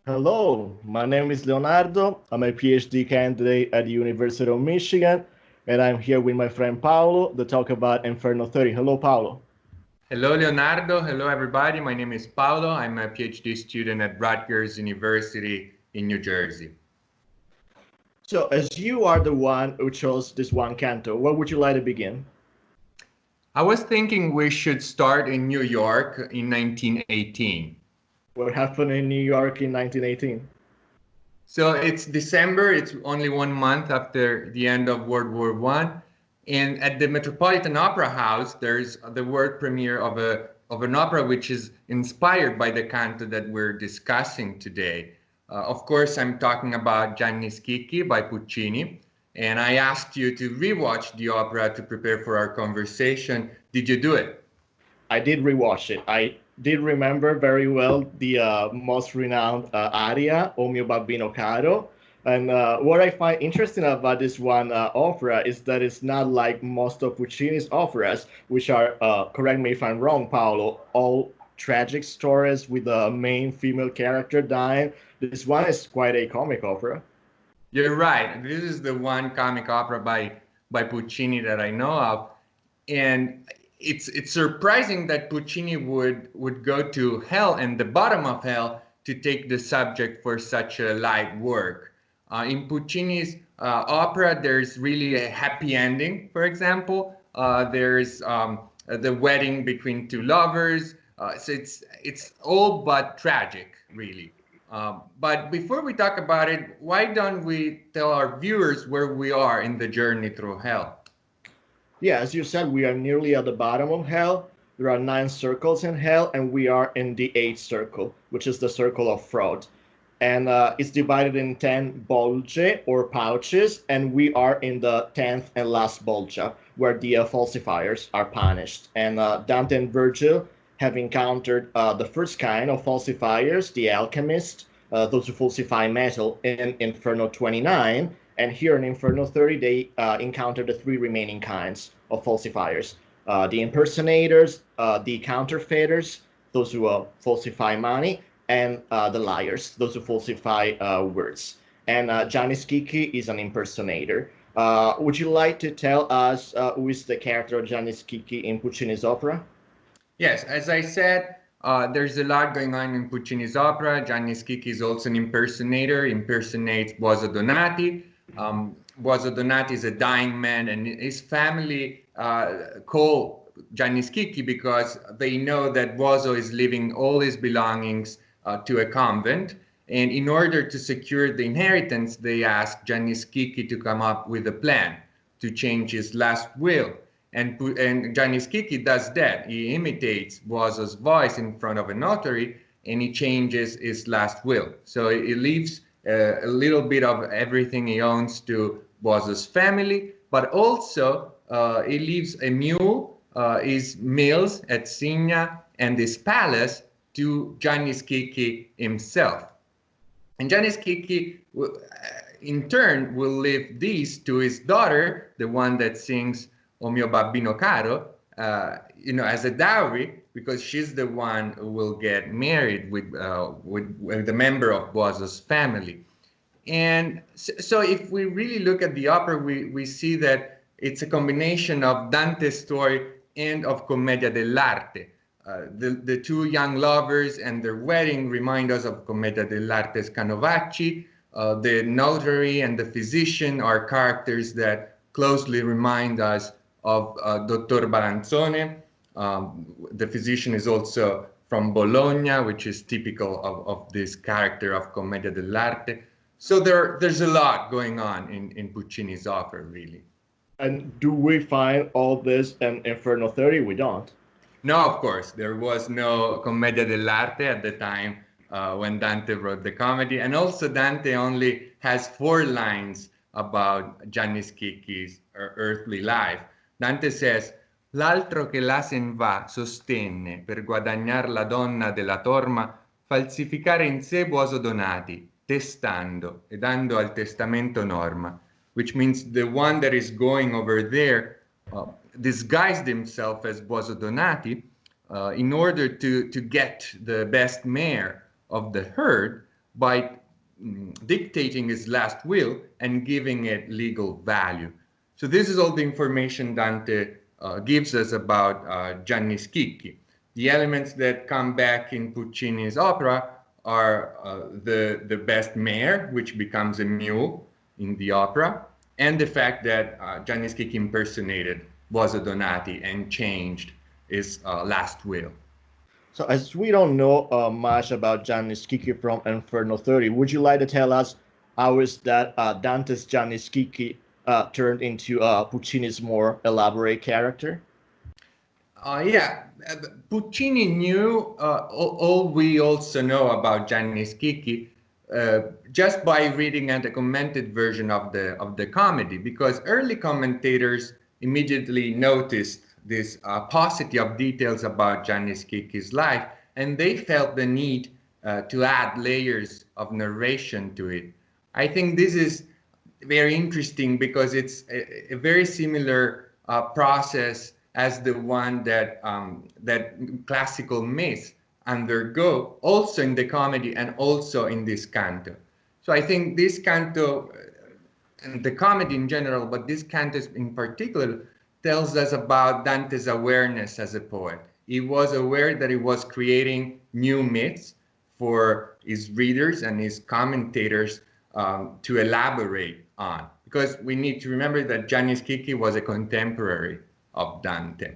Hello, my name is Leonardo. I'm a PhD candidate at the University of Michigan, and I'm here with my friend Paolo to talk about Inferno 30. Hello, Paolo. Hello, Leonardo. Hello, everybody. My name is Paolo. I'm a PhD student at Rutgers University in New Jersey. So, as you are the one who chose this one canto, where would you like to begin? I was thinking we should start in New York in 1918. What happened in New York in 1918? So it's December. It's only 1 month after the end of World War I. And at the Metropolitan Opera House, there's the world premiere of an opera which is inspired by the canto that we're discussing today. Of course, I'm talking about Gianni Schicchi by Puccini. And I asked you to rewatch the opera to prepare for our conversation. Did you do it? I did rewatch it. I did remember very well the most renowned aria, O mio babbino caro. And what I find interesting about this one opera is that it's not like most of Puccini's operas, which are, correct me if I'm wrong, Paolo, all tragic stories with the main female character dying. This one is quite a comic opera. You're right. This is the one comic opera by Puccini that I know of. And it's surprising that Puccini would go to hell and the bottom of hell to take the subject for such a light work. In Puccini's opera, there's really a happy ending. For example, there's the wedding between two lovers. So it's all but tragic, really. But before we talk about it, why don't we tell our viewers where we are in the journey through hell? Yeah, as you said, we are nearly at the bottom of hell. There are 9 circles in hell, and we are in the 8th circle, which is the circle of fraud. And it's divided in 10 bolge or pouches, and we are in the 10th and last bolgia, where the falsifiers are punished. And Dante and Virgil have encountered the first kind of falsifiers, the alchemist, those who falsify metal, in Inferno 29. And here in Inferno 30, they encounter the 3 remaining kinds of falsifiers. The impersonators, the counterfeiters, those who falsify money, and the liars, those who falsify words. And Gianni Schicchi is an impersonator. Would you like to tell us who is the character of Gianni Schicchi in Puccini's opera? Yes, as I said, there's a lot going on in Puccini's opera. Gianni Schicchi is also an impersonator, impersonates Boso Donati. Boso Donati is a dying man, and his family call Gianni Schicchi because they know that Boso is leaving all his belongings to a convent. And in order to secure the inheritance, they ask Gianni Schicchi to come up with a plan to change his last will. And Gianni Schicchi does that. He imitates Boso's voice in front of a notary, and he changes his last will. So he leaves a little bit of everything he owns to Boso's family, but also he leaves a mule, his mills at Signa, and his palace to Gianni Schicchi himself. And Gianni Schicchi, in turn, will leave these to his daughter, the one that sings O mio babbino caro, as a dowry, because she's the one who will get married with the member of Boso's family. And so if we really look at the opera, we see that it's a combination of Dante's story and of Commedia dell'arte. The 2 young lovers and their wedding remind us of Commedia dell'arte's Canovacci. The notary and the physician are characters that closely remind us of Dottor Balanzone. The physician is also from Bologna, which is typical of this character of Commedia dell'arte. So there's a lot going on in Puccini's opera, really. And do we find all this in Inferno 30? We don't. No, of course, there was no Commedia dell'arte at the time when Dante wrote the comedy. And also Dante only has 4 lines about Gianni Schicchi's earthly life. Dante says, l'altro che là sen va sostenne per guadagnar la donna della torma falsificare in sé Boso Donati, testando e dando al testamento norma, which means the one that is going over there disguised himself as Boso Donati in order to get the best mare of the herd, by dictating his last will and giving it legal value. So this is all the information Dante gives us about Gianni Schicchi. The elements that come back in Puccini's opera are the best mare, which becomes a mule in the opera, and the fact that Gianni Schicchi impersonated Boso Donati and changed his last will. So as we don't know much about Gianni Schicchi from Inferno 30, would you like to tell us how is that Dante's Gianni Schicchi turned into Puccini's more elaborate character? Yeah, Puccini knew all we also know about Gianni Schicchi just by reading a commented version of the comedy, because early commentators immediately noticed this paucity of details about Gianni Schicchi's life, and they felt the need to add layers of narration to it. I think this is very interesting because it's a very similar process as the one that that classical myths undergo, also in the comedy and also in this canto. So I think this canto and the comedy in general, but this canto in particular, tells us about Dante's awareness as a poet. He was aware that he was creating new myths for his readers and his commentators to elaborate on. Because we need to remember that Gianni Schicchi was a contemporary of Dante.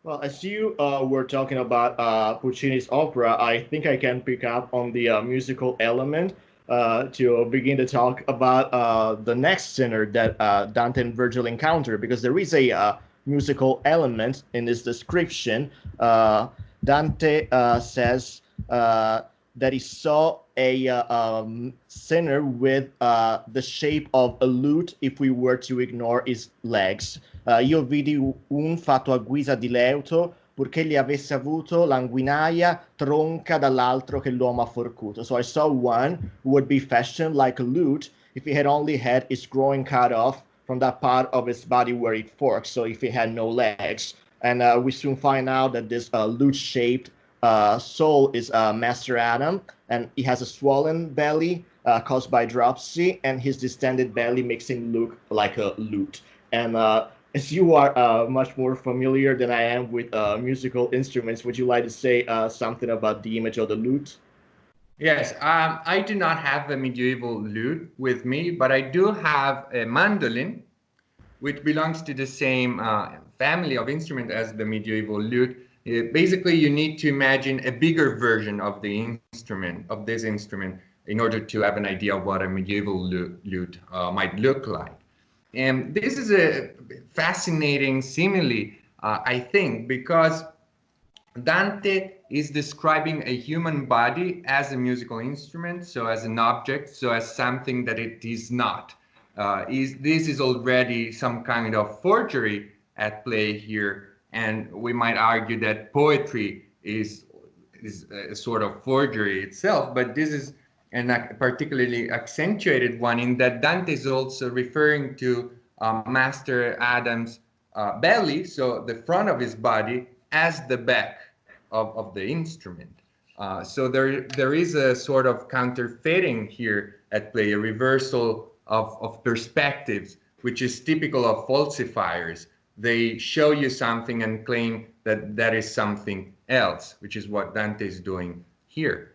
Well, as you were talking about Puccini's opera, I think I can pick up on the musical element to begin to talk about the next sinner that Dante and Virgil encounter, because there is a musical element in this description. Dante says that he saw a sinner with the shape of a lute if we were to ignore his legs. Io vidi un fatto a guisa di leuto, purché gli avesse avuto l'anguinaia tronca dall'altro che l'uomo ha forcuto. So I saw one who would be fashioned like a lute if he had only had his groin cut off from that part of his body where it forks, so if he had no legs. And we soon find out that this lute-shaped soul is Master Adam, and he has a swollen belly caused by dropsy, and his distended belly makes him look like a lute. And as you are much more familiar than I am with musical instruments, would you like to say something about the image of the lute? Yes, I do not have a medieval lute with me, but I do have a mandolin, which belongs to the same family of instrument as the medieval lute. Basically, you need to imagine a bigger version of the instrument, of this instrument, in order to have an idea of what a medieval lute might look like. And this is a fascinating simile, I think, because Dante is describing a human body as a musical instrument, so as an object, so as something that it is not. This is already some kind of forgery at play here, and we might argue that poetry is a sort of forgery itself, but this is a particularly accentuated one in that Dante is also referring to Master Adam's belly, so the front of his body, as the back of the instrument. So there is a sort of counterfeiting here at play, a reversal of perspectives, which is typical of falsifiers. They show you something and claim that that is something else, which is what Dante is doing here.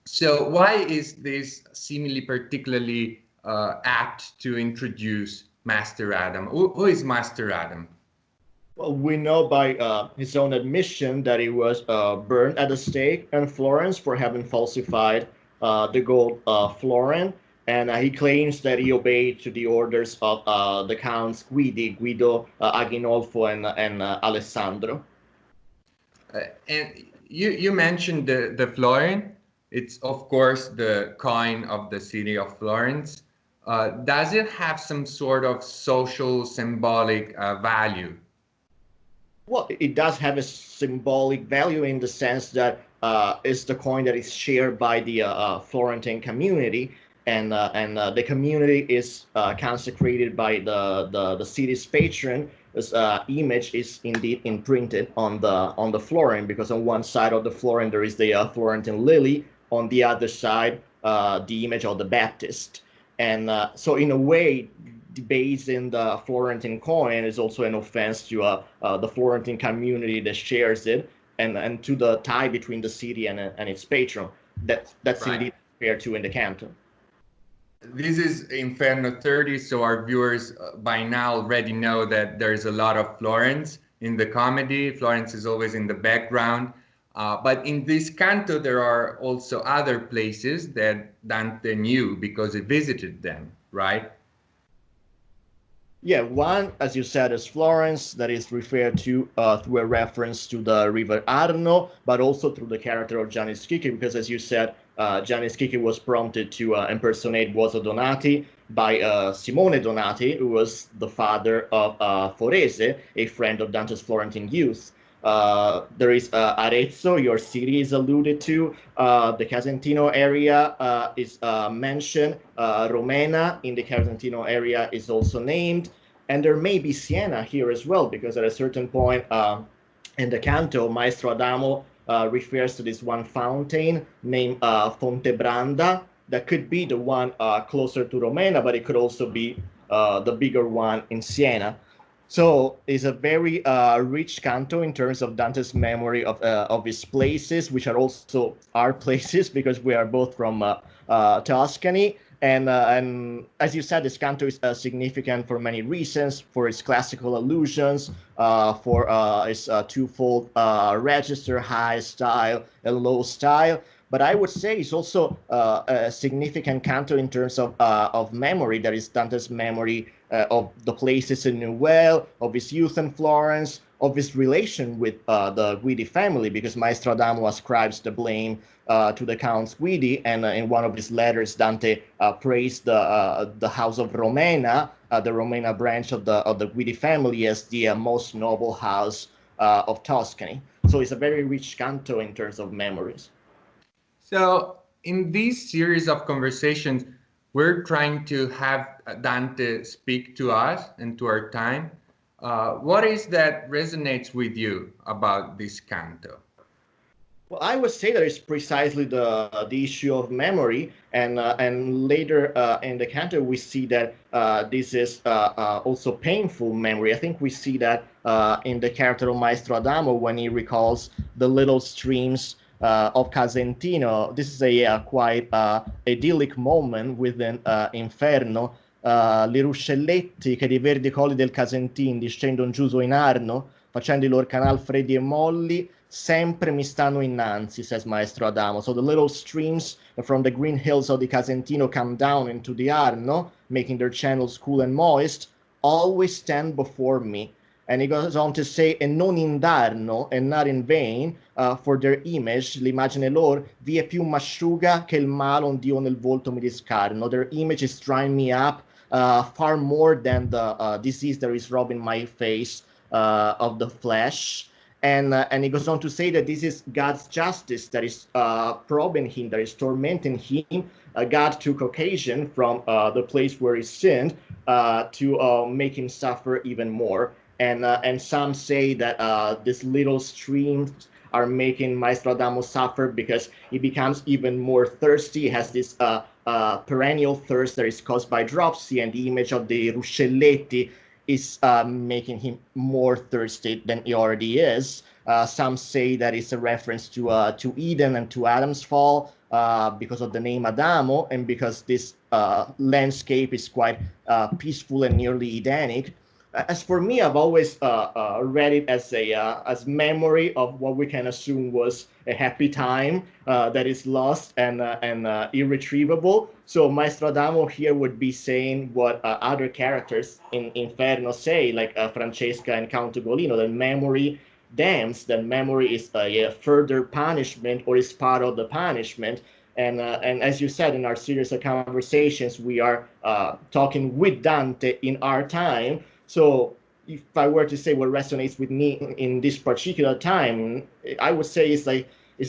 So why is this simile particularly apt to introduce Master Adam? Who is Master Adam? Well, we know by his own admission that he was burned at the stake in Florence for having falsified the gold florin, and he claims that he obeyed to the orders of the Counts Guido, Aginolfo, and Alessandro. And you mentioned the florin. It's, of course, the coin of the city of Florence. Does it have some sort of social symbolic value? Well, it does have a symbolic value in the sense that it's the coin that is shared by the Florentine community, and the community is consecrated by the city's patron. This image is indeed imprinted on the florin, because on one side of the florin there is the Florentine lily, on the other side, the image of the Baptist. And so in a way, debasing the Florentine coin is also an offense to the Florentine community that shares it, and to the tie between the city and its patron. That's Right. indeed fair too in the Canto. This is Inferno 30, so our viewers by now already know that there's a lot of Florence in the comedy. Florence is always in the background. But in this canto, there are also other places that Dante knew because he visited them, right? Yeah, one, as you said, is Florence, that is referred to through a reference to the river Arno, but also through the character of Gianni Schicchi, because as you said, Gianni Schicchi was prompted to impersonate Boso Donati by Simone Donati, who was the father of Forese, a friend of Dante's Florentine youth. There is Arezzo, your city is alluded to. The Casentino area is mentioned. Romena in the Casentino area is also named. And there may be Siena here as well, because at a certain point in the canto, Maestro Adamo refers to this one fountain named Fonte Branda. That could be the one closer to Romena, but it could also be the bigger one in Siena. So it's a very rich canto in terms of Dante's memory of his places, which are also our places because we are both from Tuscany. And as you said, this canto is significant for many reasons, for its classical allusions, for its twofold register, high style and low style. But I would say it's also a significant canto in terms of memory. That is Dante's memory of the places in New Well, of his youth in Florence, of his relation with the Guidi family, because Maestro Adamo ascribes the blame to the Counts Guidi, and in one of his letters, Dante praised the house of Romena, the Romena branch of the Guidi family, as the most noble house of Tuscany. So it's a very rich canto in terms of memories. So in this series of conversations, we're trying to have Dante speak to us and to our time. What is that resonates with you about this canto? Well, I would say that it's precisely the issue of memory, and later in the canto we see that this is also painful memory. I think we see that in the character of Maestro Adamo when he recalls the little streams of Casentino. This is a quite idyllic moment within Inferno. Le ruscelletti che dei verdi colli del Casentin discendono giù in Arno, facendo i loro canal freddi e molli, sempre mi stanno innanzi, says Maestro Adamo. So the little streams from the green hills of the Casentino come down into the Arno, making their channels cool and moist, always stand before me. And he goes on to say, e non indarno, and not in vain, for their image, l'immagine loro, vi è più m'asciuga che il male ond'io nel volto mi discarno. Their image is drying me up far more than the disease that is robbing my face of the flesh. And he goes on to say that this is God's justice that is probing him, that is tormenting him. God took occasion from the place where he sinned to make him suffer even more. And some say that these little streams are making Maestro Adamo suffer because he becomes even more thirsty. He has this perennial thirst that is caused by dropsy, and the image of the ruscelletti is making him more thirsty than he already is. Some say that it's a reference to Eden and to Adam's fall because of the name Adamo, and because this landscape is quite peaceful and nearly Edenic. As for me, I've always read it as memory of what we can assume was a happy time that is lost and irretrievable. So Maestro Adamo here would be saying what other characters in Inferno say, like Francesca and Count Ugolino, that memory damns, that memory is a further punishment or is part of the punishment. And as you said in our series of conversations, we are talking with Dante in our time. So if I were to say what resonates with me in this particular time, I would say it's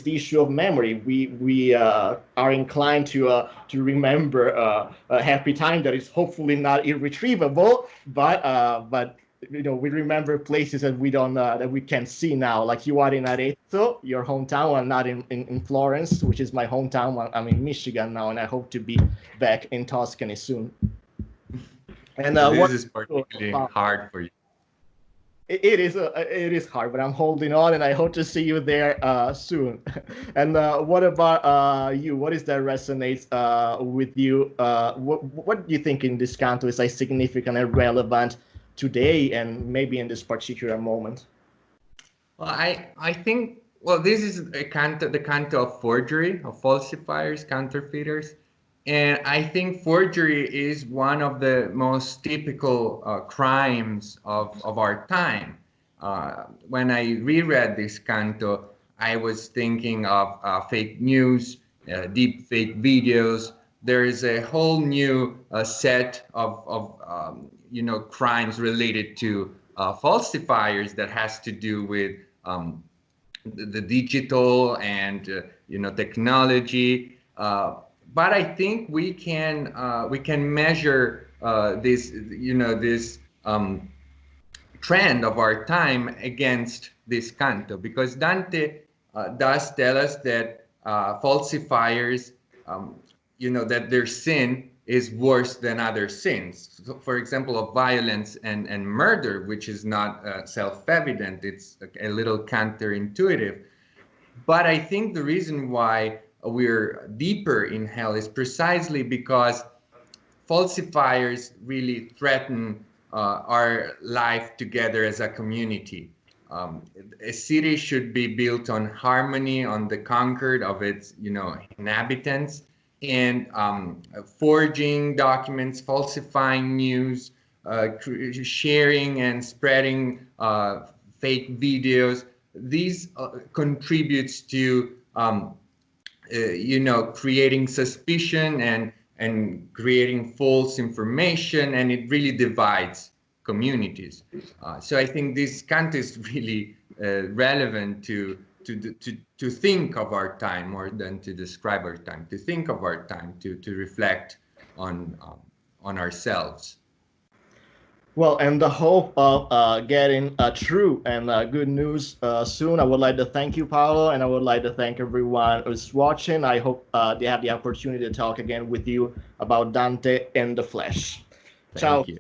the issue of memory. We are inclined to remember a happy time that is hopefully not irretrievable, but we remember places that we don't that we can see now. Like you are in Arezzo, your hometown. I'm not in Florence, which is my hometown. I'm in Michigan now, and I hope to be back in Tuscany soon. And So this what is particularly hard for you. it is hard, but I'm holding on, and I hope to see you there soon. And what about you? What is that resonates with you? What do you think in this canto is like significant and relevant today, and maybe in this particular moment? Well, I think, well, this is a canto, the canto of forgery, of falsifiers, counterfeiters. And I think forgery is one of the most typical crimes of our time. When I reread this canto, I was thinking of fake news, deep fake videos. There is a whole new set of crimes related to falsifiers that has to do with the digital and technology. But I think we can measure this trend of our time against this canto, because Dante does tell us that falsifiers, that their sin is worse than other sins. So, for example, of violence and murder, which is not self-evident, it's a little counterintuitive. But I think the reason why we're deeper in hell is precisely because falsifiers really threaten our life together as a community. A city should be built on harmony, on the concord of its, inhabitants, and forging documents, falsifying news, sharing and spreading fake videos. These contributes to creating suspicion and creating false information, and it really divides communities. So I think this canto is really relevant to think of our time more than to describe our time. To think of our time, to reflect on ourselves. Well, and the hope of getting true and good news soon. I would like to thank you, Paolo, and I would like to thank everyone who's watching. I hope they have the opportunity to talk again with you about Dante in the flesh. Ciao. Thank you.